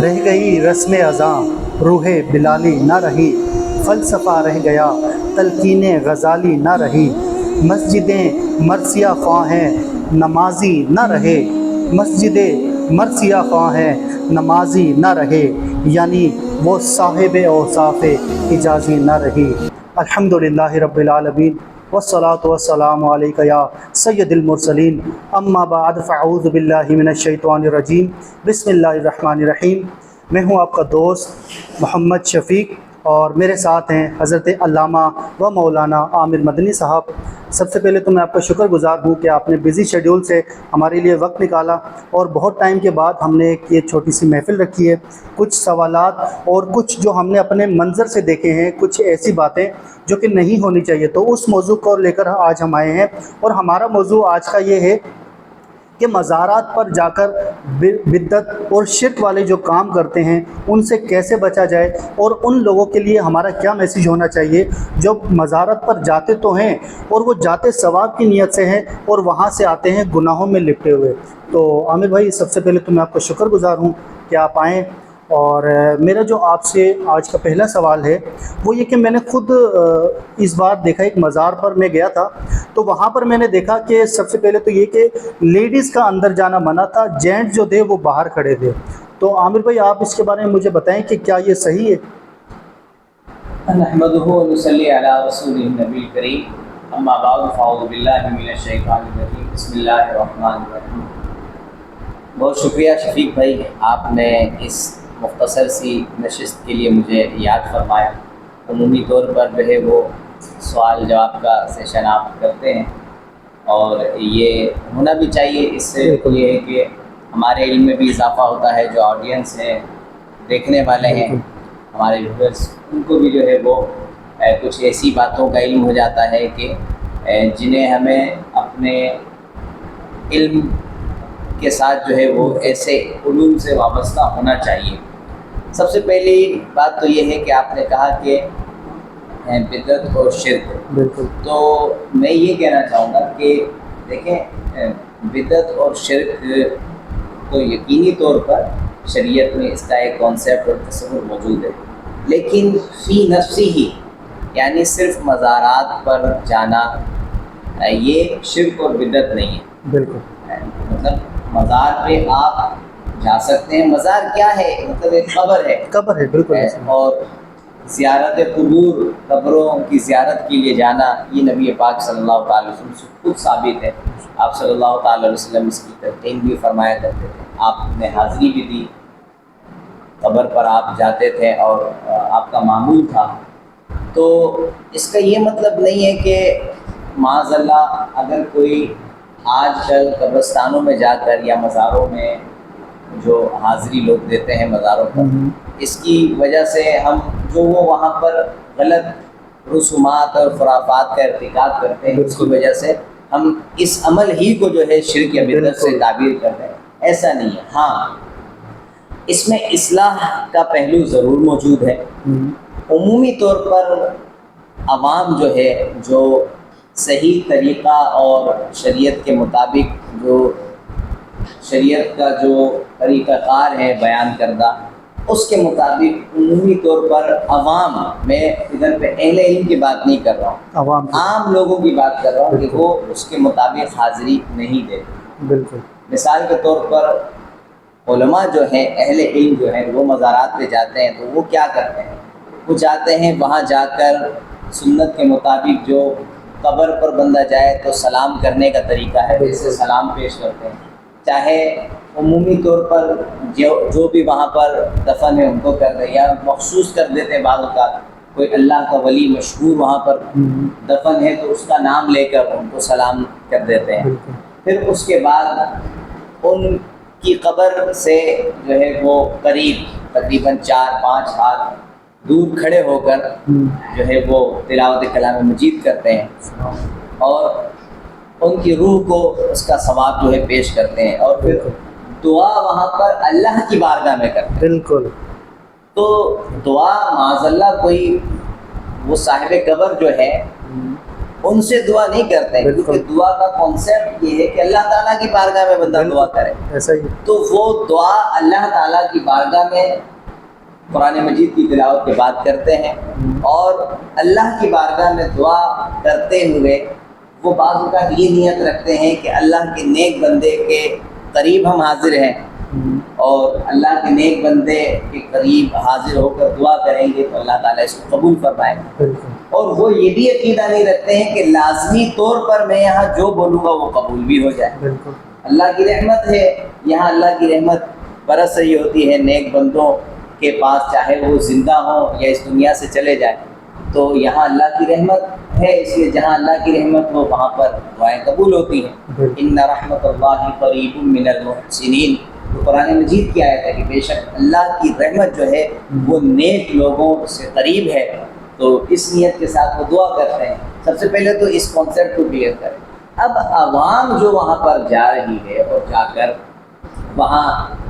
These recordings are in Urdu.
رہ گئی رسم ازاں روح بلالی نہ رہی، فلسفہ رہ گیا تلقین غزالی نہ رہی، مسجدیں مرثیہ خواں ہیں نمازی نہ رہے، مسجد مرثیہ خواں ہیں نمازی نہ رہے، یعنی وہ صاحب اوصاف اجازی نہ رہی۔ الحمدللہ رب العالمین والصلاة والسلام علیک یا سید المرسلین، اما بعد فاعوذ باللہ من الشیطان الرجیم، بسم اللہ الرحمن الرحیم۔ میں ہوں آپ کا دوست محمد شفیق اور میرے ساتھ ہیں حضرت علامہ و مولانا عامر مدنی صاحب۔ سب سے پہلے تو میں آپ کا شکر گزار ہوں کہ آپ نے بزی شیڈیول سے ہمارے لیے وقت نکالا اور بہت ٹائم کے بعد ہم نے ایک یہ چھوٹی سی محفل رکھی ہے۔ کچھ سوالات اور کچھ جو ہم نے اپنے منظر سے دیکھے ہیں، کچھ ایسی باتیں جو کہ نہیں ہونی چاہیے، تو اس موضوع کو لے کر آج ہم آئے ہیں۔ اور ہمارا موضوع آج کا یہ ہے کہ مزارات پر جا کر بدعت اور شرک والے جو کام کرتے ہیں ان سے کیسے بچا جائے، اور ان لوگوں کے لیے ہمارا کیا میسیج ہونا چاہیے جو مزارات پر جاتے تو ہیں اور وہ جاتے ثواب کی نیت سے ہیں اور وہاں سے آتے ہیں گناہوں میں لپٹے ہوئے۔ تو عامر بھائی، سب سے پہلے تو میں آپ کا شکر گزار ہوں کہ آپ آئیں، اور میرا جو آپ سے آج کا پہلا سوال ہے وہ یہ کہ میں نے خود اس بار دیکھا، ایک مزار پر میں گیا تھا تو وہاں پر میں نے دیکھا کہ سب سے پہلے تو یہ کہ لیڈیز کا اندر جانا منع تھا، جینٹس جو تھے وہ باہر کھڑے تھے۔ تو عامر بھائی، آپ اس کے بارے میں مجھے بتائیں کہ کیا یہ صحیح ہے؟ نحمدہ و نصلی علی رسول النبی الکریم، اما بعد فاعوذ باللہ من الشیطان الرجیم، بسم اللہ الرحمن الرحیم۔ بہت شکریہ شفیق بھائی، آپ نے اس مختصر سی نشست کے لیے مجھے یاد فرمایا۔ عمومی طور پر جو ہے وہ سوال جواب کا سیشن آپ کرتے ہیں اور یہ ہونا بھی چاہیے، اس سے یہ ہے کہ ہمارے علم میں بھی اضافہ ہوتا ہے، جو آڈینس ہے، دیکھنے والے ہیں، ہمارے ویورز، ان کو بھی جو ہے وہ کچھ ایسی باتوں کا علم ہو جاتا ہے کہ جنہیں ہمیں اپنے علم کے ساتھ جو ہے وہ ایسے علوم سے وابستہ ہونا چاہیے۔ سب سے پہلی بات تو یہ ہے کہ آپ نے کہا کہ بدعت اور شرک، بالکل۔ تو میں یہ کہنا چاہوں گا کہ دیکھیں، بدعت اور شرک تو یقینی طور پر شریعت میں اس کا ایک کانسیپٹ اور تصور موجود ہے، لیکن فی نفسی ہی، یعنی صرف مزارات پر جانا یہ شرک اور بدعت نہیں ہے۔ بالکل، مطلب مزار پہ آپ جا سکتے ہیں، مزار کیا ہے؟ مطلب ایک قبر ہے، قبر ہے، بالکل۔ اور زیارت قبور، قبروں کی زیارت کے لیے جانا، یہ نبی پاک صلی اللہ تعالی وسلم سے خود ثابت ہے۔ آپ صلی اللہ تعالی وسلم اس کی تلقین بھی فرمایا کرتے تھے، آپ نے حاضری بھی دی، قبر پر آپ جاتے تھے اور آپ کا معمول تھا۔ تو اس کا یہ مطلب نہیں ہے کہ معاذ اللہ اگر کوئی آج کل قبرستانوں میں جا کر یا مزاروں میں جو حاضری لوگ دیتے ہیں مزاروں پر، اس کی وجہ سے ہم جو وہ وہاں پر غلط رسومات اور خرافات کا ارتکاب کرتے ہیں، اس کی وجہ سے ہم اس عمل ہی کو جو ہے شرک یا بدعت سے تعبیر کرتے ہیں، ایسا نہیں ہے۔ ہاں، اس میں اصلاح کا پہلو ضرور موجود ہے۔ عمومی طور پر عوام جو ہے، جو صحیح طریقہ اور شریعت کے مطابق جو شریعت کا جو طریقہ کار ہے بیان کردہ، اس کے مطابق عمومی طور پر عوام، میں ادھر پہ اہل علم کی بات نہیں کر رہا ہوں، عام لوگوں کی بات کر رہا ہوں کہ وہ اس کے مطابق حاضری نہیں دیتے۔ بالکل۔ مثال کے طور پر علماء جو ہیں، اہل علم جو ہیں، وہ مزارات پہ جاتے ہیں تو وہ کیا کرتے ہیں؟ وہ جاتے ہیں وہاں جا کر سنت کے مطابق جو قبر پر بندہ جائے تو سلام کرنے کا طریقہ ہے، جیسے سلام پیش کرتے ہیں، چاہے عمومی طور پر جو بھی وہاں پر دفن ہے ان کو کر دیں، یا مخصوص کر دیتے ہیں، بعض اوقات کوئی اللہ کا ولی مشہور وہاں پر دفن ہے تو اس کا نام لے کر ان کو سلام کر دیتے ہیں۔ پھر اس کے بعد ان کی قبر سے جو ہے وہ قریب تقریباً 4-5 ہاتھ دور کھڑے ہو کر جو ہے وہ تلاوت کلام مجید کرتے ہیں اور ان کی روح کو اس کا ثواب جو ہے پیش کرتے ہیں، اور پھر دعا وہاں پر اللہ کی بارگاہ میں کرتے ہیں۔ بالکل۔ تو دعا معاذ اللہ کوئی وہ صاحب قبر جو ہے ان سے دعا نہیں کرتے ہیں، کیونکہ دعا کا کانسیپٹ یہ ہے کہ اللہ تعالیٰ کی بارگاہ میں بندہ دعا کرے. ایسا ہی تو وہ دعا اللہ تعالیٰ کی بارگاہ میں قرآن مجید کی تلاوت کے بعد کرتے ہیں، اور اللہ کی بارگاہ میں دعا کرتے ہوئے وہ بعض اوقات یہ نیت رکھتے ہیں کہ اللہ کے نیک بندے کے قریب ہم حاضر ہیں، اور اللہ کے نیک بندے کے قریب حاضر ہو کر دعا کریں گے تو اللہ تعالیٰ اس کو قبول فرمائے گا. اور وہ یہ بھی عقیدہ نہیں رکھتے ہیں کہ لازمی طور پر میں یہاں جو بولوں گا وہ قبول بھی ہو جائے. اللہ کی رحمت ہے، یہاں اللہ کی رحمت برس رہی ہوتی ہے نیک بندوں کے پاس، چاہے وہ زندہ ہوں یا اس دنیا سے چلے جائیں، تو یہاں اللہ کی رحمت ہے. اس لیے جہاں اللہ کی رحمت ہو وہاں پر دعائیں قبول ہوتی ہیں. ان رحمت اللہ قریب من المحسنین، تو قرآن مجید کی آیت ہے کہ بے شک اللہ کی رحمت جو ہے وہ نیک لوگوں سے قریب ہے. تو اس نیت کے ساتھ وہ دعا کرتے ہیں. سب سے پہلے تو اس کانسیپٹ کو کلیئر کریں. اب عوام جو وہاں پر جا رہی ہے اور جا کر وہاں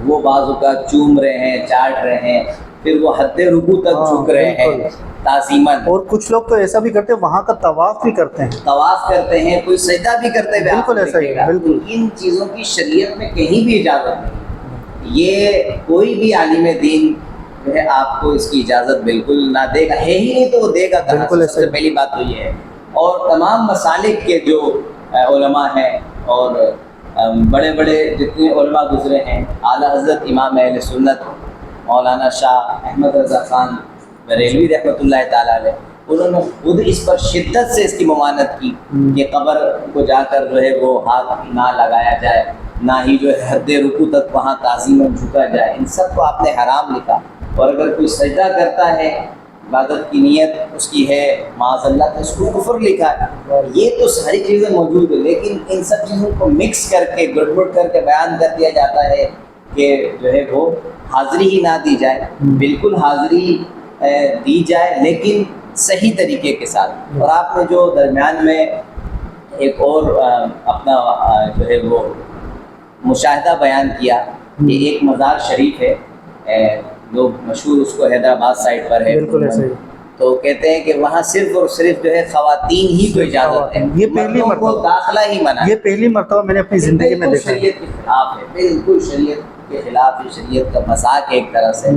وہ بعض اوقات چوم رہے ہیں، چاٹ رہے ہیں، پھر وہ حد رکوع تک جھک رہے ہیں تعظیماً، اور کچھ لوگ تو ایسا بھی کرتے ہیں وہاں کا طواف بھی کرتے ہیں، طواف کرتے ہیں، کوئی سجدہ بھی کرتے ہیں. بالکل ایسا ہی ہے، بالکل. ان چیزوں کی شریعت میں کہیں بھی اجازت نہیں. یہ کوئی بھی عالم دین جو ہے آپ کو اس کی اجازت بالکل نہ دے گا، ہے ہی نہیں تو وہ دے گا کہاں سے؟ سب سے پہلی بات تو یہ ہے. اور تمام مسالک کے جو علماء ہیں اور بڑے بڑے جتنے علماء گزرے ہیں، اعلیٰ حضرت امام اہل سنت مولانا شاہ احمد رضا خان بریلوی رحمۃ اللہ تعالیٰ علیہ، انہوں نے خود اس پر شدت سے اس کی ممانعت کی کہ قبر کو جا کر جو ہے وہ ہاتھ نہ لگایا جائے، نہ ہی جو ہے حد رکوع تک وہاں تعظیماً جھکا جائے. ان سب کو آپ نے حرام لکھا. اور اگر کوئی سجدہ کرتا ہے، عبادت کی نیت اس کی ہے معاذ اللہ، تو اس کو کفر لکھا ہے. یہ تو ساری چیزیں موجود ہیں، لیکن ان سب چیزوں کو مکس کر کے گڑبڑ کر کے بیان کر دیا جاتا ہے کہ جو ہے وہ حاضری ہی نہ دی جائے. بالکل حاضری دی جائے لیکن صحیح طریقے کے ساتھ. اور آپ نے جو درمیان میں ایک اور اپنا جو ہے وہ مشاہدہ بیان کیا کہ ایک مزار شریف ہے، لوگ مشہور اس کو حیدرآباد سائڈ پر ہے، بالکل ایسے ہی. تو کہتے ہیں کہ وہاں صرف اور صرف جو ہے خواتین ہی کو اجازت ہے، یہ پہلی مردوں کو مرتبہ، داخلہ ہی منع ہے. یہ پہلی مرتبہ میں نے اپنی زندگی میں دیکھا ہے. شریعت کے خلاف ہے، بالکل شریعت کے خلاف ہے، شریعت کا مذاق ہے ایک طرح سے.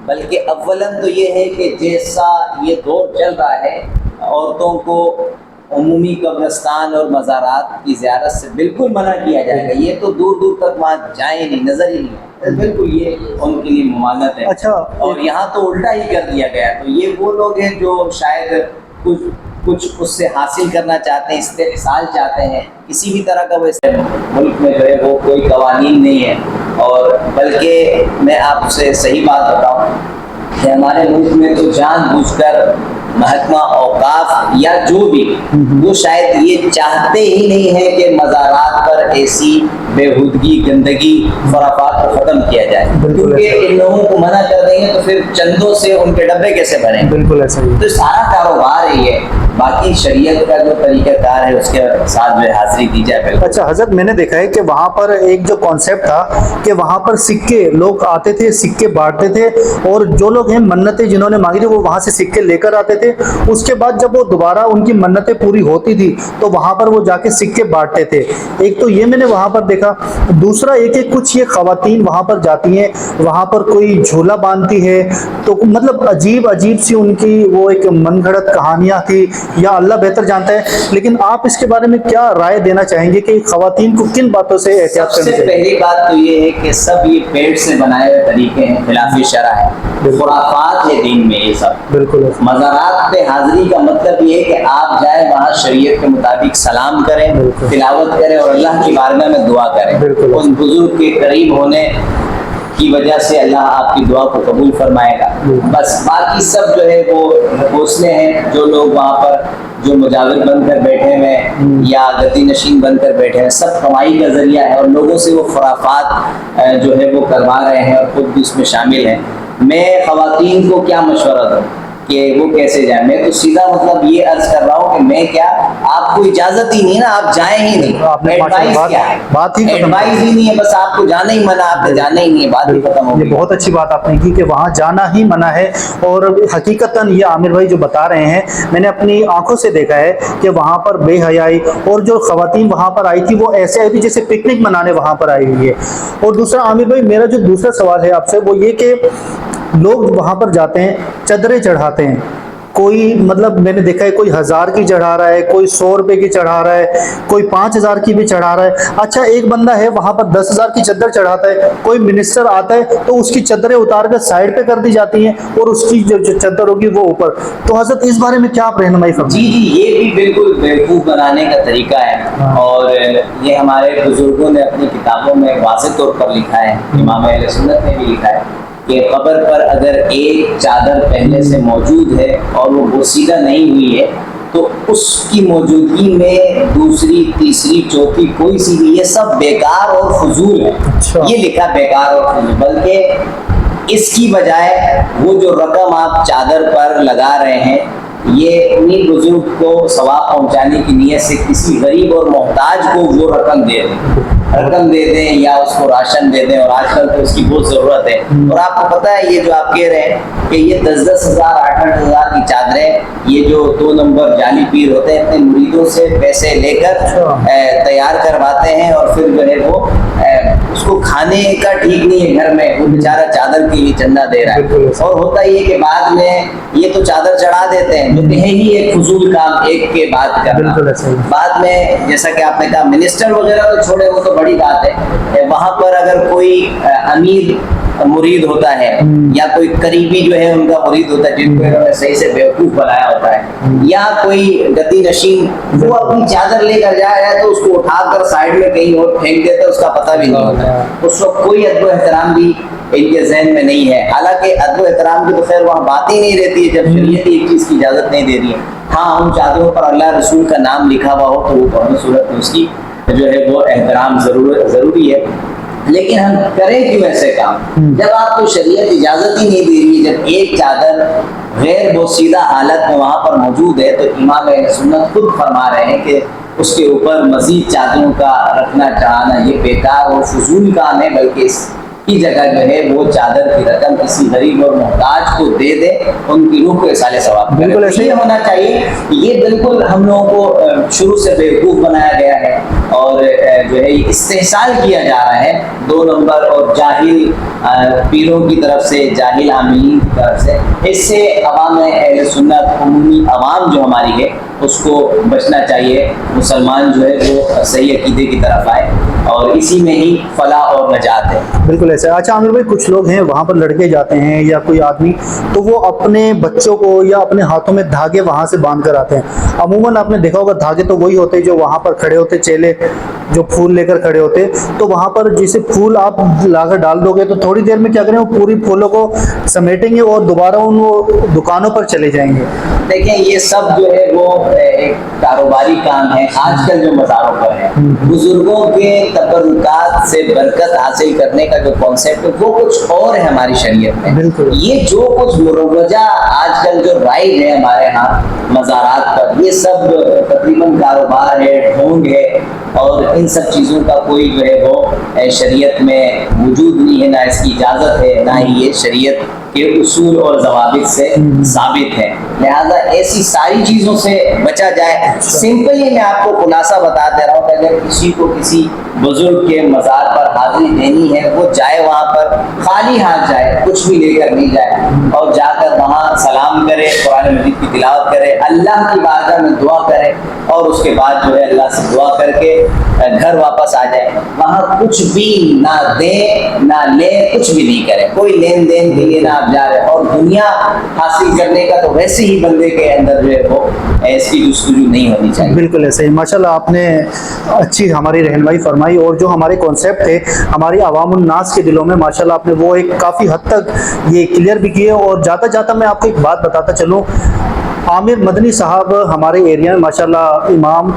بلکہ اولاً تو یہ ہے کہ جیسا یہ دور چل رہا ہے، عورتوں کو عمومی قبرستان اور مزارات کی زیارت سے بالکل منع کیا جائے گا. یہ تو دور دور تک وہاں جائیں نہیں، نظر ہی نہیں آئے. بالکل یہ ان کے لیے ممانعت ہے. اچھا، اور یہاں تو الٹا ہی کر دیا گیا. تو یہ وہ لوگ ہیں جو شاید کچھ اس سے حاصل کرنا چاہتے ہیں، استحصال چاہتے ہیں. کسی بھی طرح کا وہ ملک میں جو ہے وہ کوئی قوانین نہیں ہے. اور بلکہ میں آپ سے صحیح بات بتاؤں کہ ہمارے ملک میں تو جان بوجھ کر محکمہ اوقاف یا جو بھی وہ شاید یہ چاہتے ہی نہیں ہے کہ مزارات پر ایسی بےہودگی، گندگی، خرافات کو ختم کیا جائے. کیونکہ ان لوگوں کو منع کر دیں گے تو پھر چندوں سے ان کے ڈبے کیسے بھریں؟ بالکل ایسا ہی. تو سارا کاروبار ہے یہ. باقی شریعت کا جو طریقہ کار ہے اس کے ساتھ جو ہے حاضری دی جائے. اچھا حضرت، میں نے دیکھا ہے کہ وہاں پر ایک جو کانسیپٹ تھا کہ وہاں پر سکے لوگ آتے تھے، سکے بانٹتے تھے، اور جو لوگ ہیں منتیں جنہوں نے مانگی تھی وہ وہاں سے سکے لے کر آتے تھے. اس کے بعد جب وہ دوبارہ ان کی منتیں پوری ہوتی تھی تو وہاں پر وہ جا کے سکے بانٹتے تھے. ایک تو یہ میں نے وہاں پر دیکھا. دوسرا ایک کچھ یہ خواتین وہاں پر جاتی ہیں، وہاں پر کوئی جھولا باندھتی ہے، تو مطلب عجیب سی ان کی وہ ایک من گھڑت کہانیاں تھی، یا اللہ بہتر جانتا ہے. لیکن آپ اس کے بارے میں کیا رائے دینا چاہیں گے کہ خواتین کو کن باتوں سے احتیاط کرنی چاہیے؟ سب سے پہلی بات تو یہ ہے کہ سب یہ پیڑ سے بنائے ہوئے طریقے ہیں، خلاف شرع ہے، خرافات ہے دین میں. یہ سب بالکل. مزارات پہ حاضری کا مطلب یہ ہے کہ آپ جائیں وہاں شریعت کے مطابق سلام کریں، تلاوت کریں اور اللہ کی بارگاہ میں دعا کریں. ان بزرگ کے قریب ہونے کی وجہ سے اللہ آپ کی دعا کو قبول فرمائے گا. بس باقی سب جو ہے وہ حوصلے ہیں. جو لوگ وہاں پر جو مجاور بن کر بیٹھے ہوئے یا گدی نشین بن کر بیٹھے ہیں، سب کمائی کا ذریعہ ہے اور لوگوں سے وہ خرافات جو ہے وہ کروا رہے ہیں اور خود بھی اس میں شامل ہیں. میں خواتین کو کیا مشورہ دوں کہ وہ کیسے جائیں. میں تو سیدھا مطلب یہ عرض کر رہا ہوں کہ میں کیا, آپ کو اجازت ہی نہیں نا, آپ جائیں ہی نہیں. ایڈوائز کیا ہے, ایڈوائز ہی نہیں ہے, بس آپ کو جانا ہی منع, آپ نے جانا ہی نہیں ہے, بات ہی ختم ہو گئی. یہ بہت اچھی بات آپ نے کی کہ وہاں جانا ہی منع ہے. اور حقیقتاً یہ عامر بھائی جو بتا رہے ہیں, میں نے اپنی آنکھوں سے دیکھا ہے کہ وہاں پر بے حیائی, اور جو خواتین وہاں پر آئی تھی وہ ایسے آئی تھی جیسے پکنک منانے وہاں پر آئی ہوئی ہے. اور دوسرا عامر بھائی, میرا جو دوسرا سوال ہے آپ سے وہ یہ کہ لوگ وہاں پر جاتے ہیں, چادریں چڑھاتے ہیں, کوئی مطلب میں نے دیکھا ہے کوئی 1000 کی چڑھا رہا ہے, کوئی 100 روپے کی چڑھا رہا ہے, کوئی 5000 کی بھی چڑھا رہا ہے. اچھا ایک بندہ ہے وہاں پر 10,000 کی چادر چڑھاتا ہے, کوئی منسٹر آتا ہے تو اس کی چادریں اتار کر سائڈ پہ کر دی جاتی ہیں اور اس کی جو چادر ہوگی وہ اوپر. تو حضرت اس بارے میں کیا آپ رہنمائی فرمائیں؟ جی یہ بھی بالکل بیوقوف بنانے کا طریقہ ہے, اور یہ ہمارے بزرگوں نے اپنی کتابوں میں واضح طور پر لکھا ہے, امام اہل سنت نے بھی لکھا ہے کہ قبر پر اگر ایک چادر پہلے سے موجود ہے اور وہ بوسیدہ نہیں ہوئی ہے تو اس کی موجودگی میں دوسری, تیسری, چوتھی کوئی سی بھی, یہ سب بیکار اور فضول ہے. یہ لکھا بیکار اور فضول, بلکہ اس کی بجائے وہ جو رقم آپ چادر پر لگا رہے ہیں یہ انہیں بزرگ کو ثواب پہنچانے کی نیت سے کسی غریب اور محتاج کو وہ رقم دے دیں یا اس کو راشن دے دیں. اور آج کل تو اس کی بہت ضرورت ہے. اور آپ کو پتہ ہے یہ جو آپ کہہ رہے ہیں کہ یہ 10,000 8,000 کی چادریں, یہ جو 2 نمبر جعلی پیر ہوتے ہیں اپنے مریدوں سے پیسے لے کر تیار کرواتے ہیں, اور پھر جو ہے وہ اس کو کھانے کا ٹھیک نہیں ہے گھر میں, وہ بیچارہ چادر کے لیے چندہ دے رہا ہے. اور ہوتا یہ کہ بعد میں یہ تو چادر چڑھا دیتے ہیں جو کہ ہے ہی ایک فضول کام, ایک کے بعد کرنا. بعد میں جیسا کہ آپ نے کہا منسٹر وغیرہ تو چھوڑے, وہ تو بڑی بات ہے. وہاں پر اگر کوئی امیر مرید ہوتا ہے یا کوئی قریبی جو ہے ان کا مرید ہوتا ہے جن کو انہوں نے صحیح سے بیوقوف بنایا ہوتا ہے, یا کوئی گدی نشین, وہ اپنی چادر لے کر جایا ہے تو اس کو اٹھا کر سائڈ میں کہیں اور پھینک دیتا ہے, اس کا پتہ بھی نہیں ہوتا. اس وقت کوئی ادب و احترام بھی ان کے ذہن میں نہیں ہے. حالانکہ ادب و احترام کی تو خیر وہاں بات ہی نہیں رہتی ہے جب شریعت ایک چیز کی اجازت نہیں دے رہی ہے. ہاں ان چادروں پر اللہ رسول کا نام لکھا ہوا ہو تو وہ قومی صورت میں اس کی جو ہے وہ احترام ضروری ہے. لیکن ہم کریں کیوں ایسے کام جب آپ کو شریعت اجازت ہی نہیں دے رہی ہے؟ جب ایک چادر غیر بوسیدہ حالت میں وہاں پر موجود ہے تو امام اہل سنت خود فرما رہے ہیں کہ اس کے اوپر مزید چادروں کا رکھنا چڑھانا یہ بیکار اور فضول کام ہے, بلکہ اس کی جگہ جو ہے وہ چادر کی رقم کسی غریب اور محتاج کو دے دے, ان کی روح کو اصالِ ثواب کرے. بالکل ایسے ہی ہونا چاہیے. یہ بالکل ہم لوگوں کو شروع سے بیوقوف بنایا گیا ہے اور جو ہے استحصال کیا جا رہا ہے 2 نمبر اور جاہل پیروں کی طرف سے, جاہل عاملین کی طرف سے. اس سے عوام اہل سنت, عمومی عوام جو ہماری ہے اس کو بچنا چاہیے. مسلمان جو ہے وہ صحیح عقیدے کی طرف آئے اور اسی میں ہی فلاح اور نجات ہے. بالکل ایسا. اچھا عامر بھائی, کچھ لوگ ہیں وہاں پر لڑکے جاتے ہیں یا کوئی آدمی تو وہ اپنے بچوں کو یا اپنے ہاتھوں میں دھاگے وہاں سے باندھ کر آتے ہیں. عموماً آپ نے دیکھا ہوگا دھاگے تو وہی ہوتے ہیں جو وہاں پر کھڑے ہوتے, چیلے جو پھول لے کر کھڑے ہوتے. تو وہاں پر جیسے پھول آپ لا کر ڈال دو گے تو تھوڑی دیر میں کیا کریں, وہ پوری پھولوں کو سمیٹیں گے اور دوبارہ ان دکانوں پر چلے جائیں گے. دیکھیں یہ سب جو ہے وہ ایک کاروباری کام ہے آج کل جو مزاروں پر ہے. بزرگوں کے تبرکات سے برکت حاصل کرنے کا جو کانسیپٹ ہے وہ کچھ اور ہے ہماری شریعت میں. یہ جو کچھ مروجہ آج کل جو رائج ہے ہمارے ہاں مزارات پر, یہ سب تقریباً کاروبار ہے, ڈھونگ ہے, اور ان سب چیزوں کا کوئی جو ہے وہ شریعت میں وجود نہیں ہے, نہ اس کی اجازت ہے, نہ ہی یہ شریعت کے اصول اور ضوابط سے ثابت ہے. لہذا ایسی ساری چیزوں سے بچا جائے. سمپلی میں آپ کو خلاصہ بتا دے رہا ہوں کہ اگر کسی کو کسی بزرگ کے مزار پر حاضری دینی ہے وہ جائے وہاں پر خالی ہاتھ جائے, کچھ بھی لے کر نہیں جائے, اور جا کر وہاں سلام کرے, قرآن مجید کی تلاوت کرے, اللہ کی بارگاہ میں دعا کرے, اور اس کے بعد جو ہے اللہ سے دعا کر کے گھر واپس آ جائے. وہاں کچھ بھی نہ دیں نہ لیں, کچھ بھی نہیں کرے, کوئی لین دین کے لیے نہ آپ جا رہے. اور دنیا حاصل کرنے کا تو ویسے ہی بندے کے اندر جو ہے وہ اس کی جستجو نہیں ہونی چاہیے. بالکل ایسے ہی. ماشاءاللہ آپ نے اچھی ہماری رہنمائی فرمائی, اور جو ہمارے کانسیپٹ تھے ہماری عوام الناس کے دلوں میں ماشاءاللہ آپ نے وہ ایک کافی حد تک یہ کلیئر بھی کیے. اور جاتا جاتا میں آپ کو ایک بات بتاتا چلوں, عامر مدنی صاحب ہمارے ایریا میں ماشاءاللہ امام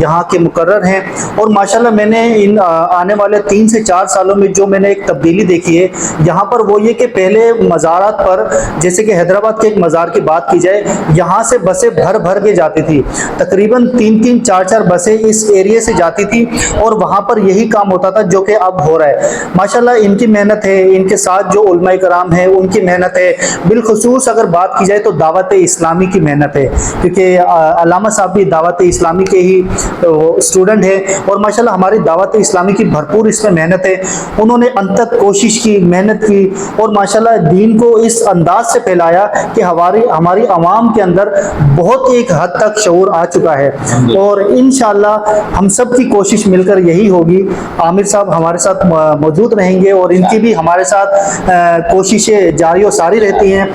یہاں کے مقرر ہیں، اور ماشاءاللہ میں نے ان آنے والے 3 سے 4 سالوں میں جو میں نے ایک تبدیلی دیکھی ہے یہاں پر وہ یہ کہ پہلے مزارات پر، جیسے کہ حیدرآباد کے ایک مزار کی بات کی جائے، یہاں سے بسیں بھر بھر کے جاتی تھی، تقریباً 3 4 بسیں اس ایریے سے جاتی تھی، اور وہاں پر یہی کام ہوتا تھا جو کہ اب ہو رہا ہے۔ ماشاءاللہ ان کی محنت ہے، ان کے ساتھ جو علماء کرام ہیں ان کی محنت ہے، بالخصوص اگر بات کی جائے تو دعوت اسلامی کی محنت ہے، کیونکہ علامہ صاحب بھی دعوت اسلامی کے ہی اسٹوڈنٹ ہیں، اور ماشاءاللہ ہماری دعوت اسلامی کی بھرپور اس میں محنت ہے۔ انہوں نے انت تک کوشش کی، محنت کی، اور ماشاءاللہ دین کو اس انداز سے پھیلایا کہ ہماری عوام کے اندر بہت ایک حد تک شعور آ چکا ہے، اور انشاءاللہ ہم سب کی کوشش مل کر یہی ہوگی۔ عامر صاحب ہمارے ساتھ موجود رہیں گے، اور ان کی بھی ہمارے ساتھ کوششیں جاری و ساری رہتی ہیں،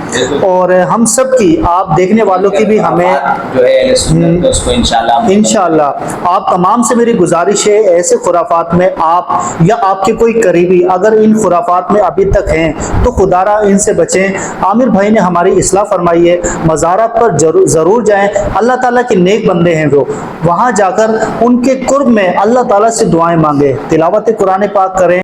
اور ہم سب کی، آپ دیکھنے والوں کی بھی ہمیں جو ہے اہل سنت ہے اس کو انشاءاللہ آپ تمام سے میری گزارش ہے، ایسے خرافات میں آپ یا آپ کے کوئی قریبی اگر ان خرافات میں ابھی تک ہیں تو خدا را ان سے بچیں۔ عامر بھائی نے ہماری اصلاح فرمائی ہے، مزارات پر ضرور جائیں، اللہ تعالیٰ کے نیک بندے ہیں وہ، وہاں جا کر ان کے قرب میں اللہ تعالیٰ سے دعائیں مانگیں، تلاوت قرآن پاک کریں۔